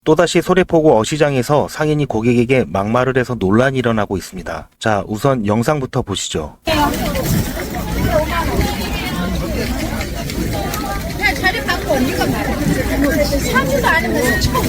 또다시 소래포구 어시장에서 상인이 고객에게 막말을 해서 논란이 일어나고 있습니다. 자, 우선 영상부터 보시죠. 자리 받고 언니가 말해. 사지도 않으면서 처음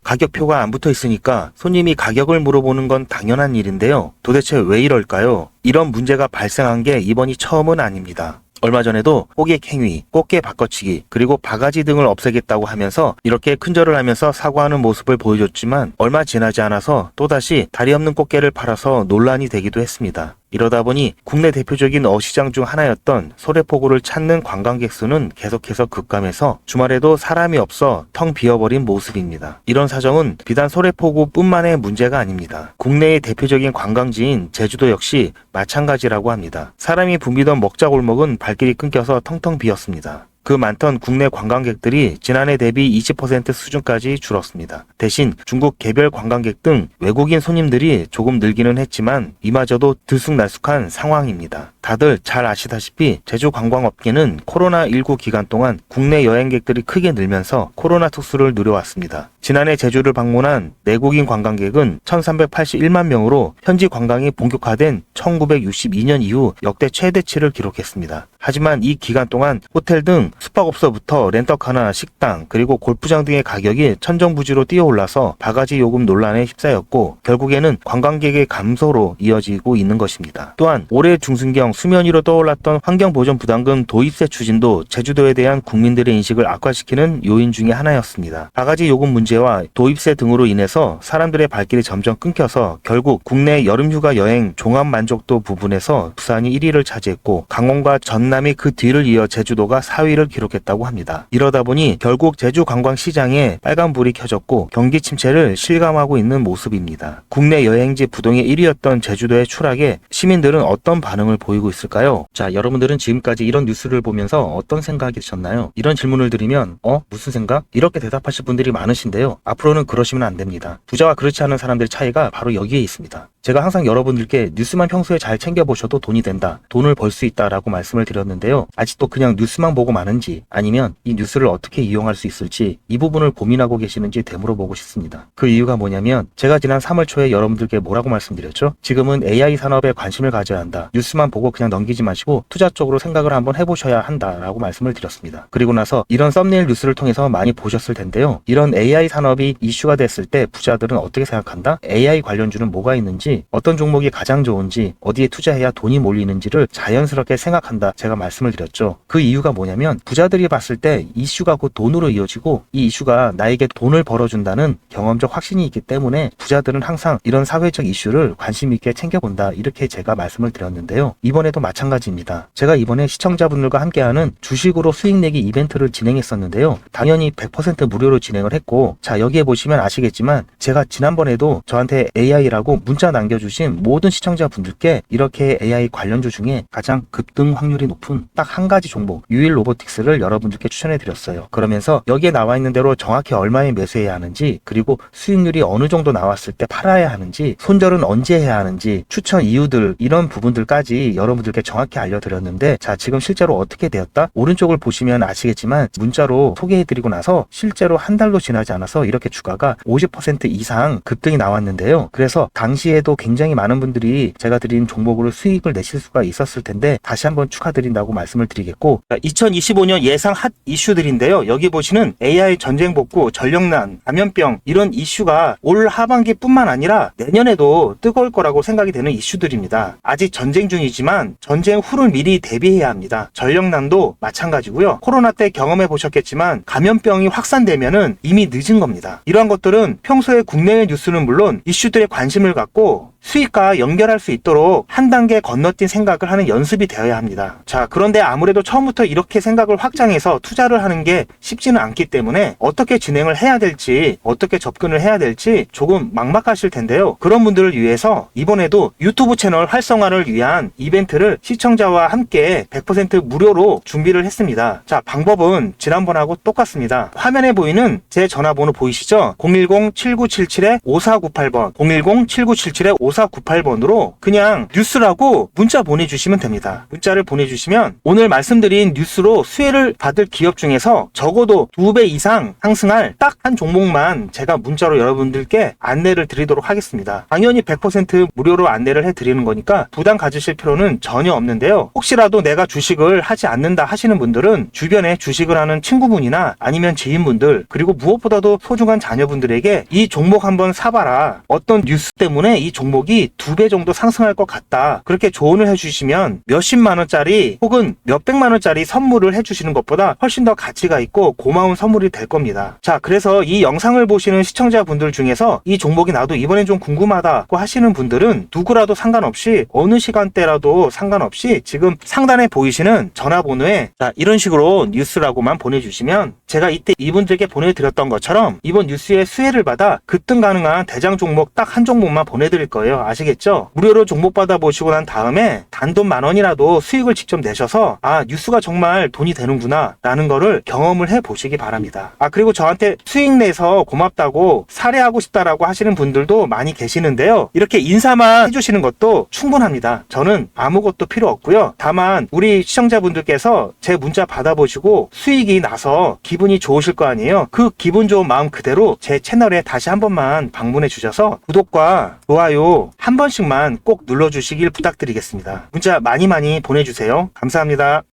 가격표가 안 붙어 있으니까 손님이 가격을 물어보는 건 당연한 일인데요. 도대체 왜 이럴까요? 이런 문제가 발생한 게 이번이 처음은 아닙니다. 얼마 전에도 호객 행위, 꽃게 바꿔치기, 그리고 바가지 등을 없애겠다고 하면서 이렇게 큰절을 하면서 사과하는 모습을 보여줬지만 얼마 지나지 않아서 또다시 다리 없는 꽃게를 팔아서 논란이 되기도 했습니다. 이러다 보니 국내 대표적인 어시장 중 하나였던 소래포구를 찾는 관광객 수는 계속해서 급감해서 주말에도 사람이 없어 텅 비어버린 모습입니다. 이런 사정은 비단 소래포구뿐만의 문제가 아닙니다. 국내의 대표적인 관광지인 제주도 역시 마찬가지라고 합니다. 사람이 붐비던 먹자골목은 발길이 끊겨서 텅텅 비었습니다. 그 많던 국내 관광객들이 지난해 대비 20% 수준까지 줄었습니다. 대신 중국 개별 관광객 등 외국인 손님들이 조금 늘기는 했지만 이마저도 들쑥날쑥한 상황입니다. 다들 잘 아시다시피 제주 관광업계는 코로나19 기간 동안 국내 여행객들이 크게 늘면서 코로나 특수를 누려왔습니다. 지난해 제주를 방문한 내국인 관광객은 1381만 명으로 현지 관광이 본격화된 1962년 이후 역대 최대치를 기록했습니다. 하지만 이 기간 동안 호텔 등 숙박업소부터 렌터카나 식당 그리고 골프장 등의 가격이 천정부지로 뛰어올라서 바가지 요금 논란에 휩싸였고 결국에는 관광객의 감소로 이어지고 있는 것입니다. 또한 올해 중순경 수면 위로 떠올랐던 환경보전 부담금 도입세 추진도 제주도에 대한 국민들의 인식을 악화시키는 요인 중에 하나였습니다. 바가지 요금 문제와 도입세 등으로 인해서 사람들의 발길이 점점 끊겨서 결국 국내 여름휴가 여행 종합 만족도 부분에서 부산이 1위를 차지했고 강원과 전남이 그 뒤를 이어 제주도가 4위를 기록했다고 합니다. 이러다 보니 결국 제주 관광시장에 빨간불이 켜졌고 경기 침체를 실감하고 있는 모습입니다. 국내 여행지 부동의 1위였던 제주도의 추락에 시민들은 어떤 반응을 보이고 있을까요? 자, 여러분들은 지금까지 이런 뉴스를 보면서 어떤 생각이 드셨나요? 이런 질문을 드리면 무슨 생각? 이렇게 대답하실 분들이 많으신데요. 앞으로는 그러시면 안 됩니다. 부자와 그렇지 않은 사람들의 차이가 바로 여기에 있습니다. 제가 항상 여러분들께 뉴스만 평소에 잘 챙겨보셔도 돈이 된다, 돈을 벌 수 있다라고 말씀을 드렸는데요. 아직도 그냥 뉴스만 보고 마는지 아니면 이 뉴스를 어떻게 이용할 수 있을지 이 부분을 고민하고 계시는지 되물어보고 싶습니다. 그 이유가 뭐냐면 제가 지난 3월 초에 여러분들께 뭐라고 말씀드렸죠? 지금은 AI 산업에 관심을 가져야 한다. 뉴스만 보고 그냥 넘기지 마시고 투자 쪽으로 생각을 한번 해보셔야 한다라고 말씀을 드렸습니다. 그리고 나서 이런 썸네일 뉴스를 통해서 많이 보셨을 텐데요. 이런 AI 산업이 이슈가 됐을 때 부자들은 어떻게 생각한다? AI 관련주는 뭐가 있는지, 어떤 종목이 가장 좋은지, 어디에 투자해야 돈이 몰리는지를 자연스럽게 생각한다, 제가 말씀을 드렸죠. 그 이유가 뭐냐면 부자들이 봤을 때 이슈가 곧 돈으로 이어지고 이 이슈가 나에게 돈을 벌어준다는 경험적 확신이 있기 때문에 부자들은 항상 이런 사회적 이슈를 관심 있게 챙겨본다, 이렇게 제가 말씀을 드렸는데요. 이번에도 마찬가지입니다. 제가 이번에 시청자분들과 함께하는 주식으로 수익 내기 이벤트를 진행했었는데요. 당연히 100% 무료로 진행을 했고, 자, 여기에 보시면 아시겠지만 제가 지난번에도 저한테 AI라고 문자 남겨주신 모든 시청자분들께 이렇게 AI 관련주 중에 가장 급등 확률이 높은 딱 한 가지 종목 유일 로보틱스를 여러분들께 추천해 드렸어요. 그러면서 여기에 나와 있는 대로 정확히 얼마에 매수해야 하는지, 그리고 수익률이 어느 정도 나왔을 때 팔아야 하는지, 손절은 언제 해야 하는지, 추천 이유들, 이런 부분들까지 여러분들께 정확히 알려드렸는데, 자, 지금 실제로 어떻게 되었다? 오른쪽을 보시면 아시겠지만 문자로 소개해드리고 나서 실제로 한 달도 지나지 않아서 이렇게 주가가 50% 이상 급등이 나왔는데요. 그래서 당시에도 굉장히 많은 분들이 제가 드린 종목으로 수익을 내실 수가 있었을 텐데 다시 한번 축하드린다고 말씀을 드리겠고, 2025년 예상 핫 이슈들인데요. 여기 보시는 AI 전쟁 복구, 전력난, 감염병, 이런 이슈가 올 하반기뿐만 아니라 내년에도 뜨거울 거라고 생각이 되는 이슈들입니다. 아직 전쟁 중이지만 전쟁 후를 미리 대비해야 합니다. 전력난도 마찬가지고요. 코로나 때 경험해 보셨겠지만 감염병이 확산되면은 이미 늦은 겁니다. 이러한 것들은 평소에 국내외 뉴스는 물론 이슈들에 관심을 갖고 수익과 연결할 수 있도록 한 단계 건너뛴 생각을 하는 연습이 되어야 합니다. 자, 그런데 아무래도 처음부터 이렇게 생각을 확장해서 투자를 하는 게 쉽지는 않기 때문에 어떻게 진행을 해야 될지, 어떻게 접근을 해야 될지 조금 막막하실 텐데요. 그런 분들을 위해서 이번에도 유튜브 채널 활성화를 위한 이벤트를 시청자와 함께 100% 무료로 준비를 했습니다. 자, 방법은 지난번하고 똑같습니다. 화면에 보이는 제 전화번호 보이시죠? 010-7977-5498번, 010-7977-5498번 5498번으로 그냥 뉴스라고 문자 보내주시면 됩니다. 문자를 보내주시면 오늘 말씀드린 뉴스로 수혜를 받을 기업 중에서 적어도 2배 이상 상승할 딱 한 종목만 제가 문자로 여러분들께 안내를 드리도록 하겠습니다. 당연히 100% 무료로 안내를 해드리는 거니까 부담 가지실 필요는 전혀 없는데요. 혹시라도 내가 주식을 하지 않는다 하시는 분들은 주변에 주식을 하는 친구분이나 아니면 지인분들, 그리고 무엇보다도 소중한 자녀분들에게 이 종목 한번 사봐라, 어떤 뉴스 때문에 이 종목이 2배 정도 상승할 것 같다, 그렇게 조언을 해주시면 몇십만 원짜리 혹은 몇백만 원짜리 선물을 해주시는 것보다 훨씬 더 가치가 있고 고마운 선물이 될 겁니다. 자, 그래서 이 영상을 보시는 시청자분들 중에서 이 종목이 나도 이번엔 좀 궁금하다고 하시는 분들은 누구라도 상관없이, 어느 시간대라도 상관없이 지금 상단에 보이시는 전화번호에 자, 이런 식으로 뉴스라고만 보내주시면 제가 이때 이분들께 보내드렸던 것처럼 이번 뉴스에 수혜를 받아 급등 가능한 대장 종목 딱 한 종목만 보내드릴 거예요. 아시겠죠? 무료로 종목 받아보시고 난 다음에 단돈 10,000원이라도 수익을 직접 내셔서 아, 뉴스가 정말 돈이 되는구나 라는 거를 경험을 해보시기 바랍니다. 아, 그리고 저한테 수익 내서 고맙다고 사례하고 싶다라고 하시는 분들도 많이 계시는데요. 이렇게 인사만 해주시는 것도 충분합니다. 저는 아무것도 필요 없고요. 다만 우리 시청자분들께서 제 문자 받아보시고 수익이 나서 기분이 좋으실 거 아니에요. 그 기분 좋은 마음 그대로 제 채널에 다시 한 번만 방문해 주셔서 구독과 좋아요 한 번씩만 꼭 눌러주시길 부탁드리겠습니다. 문자 많이 보내주세요. 감사합니다.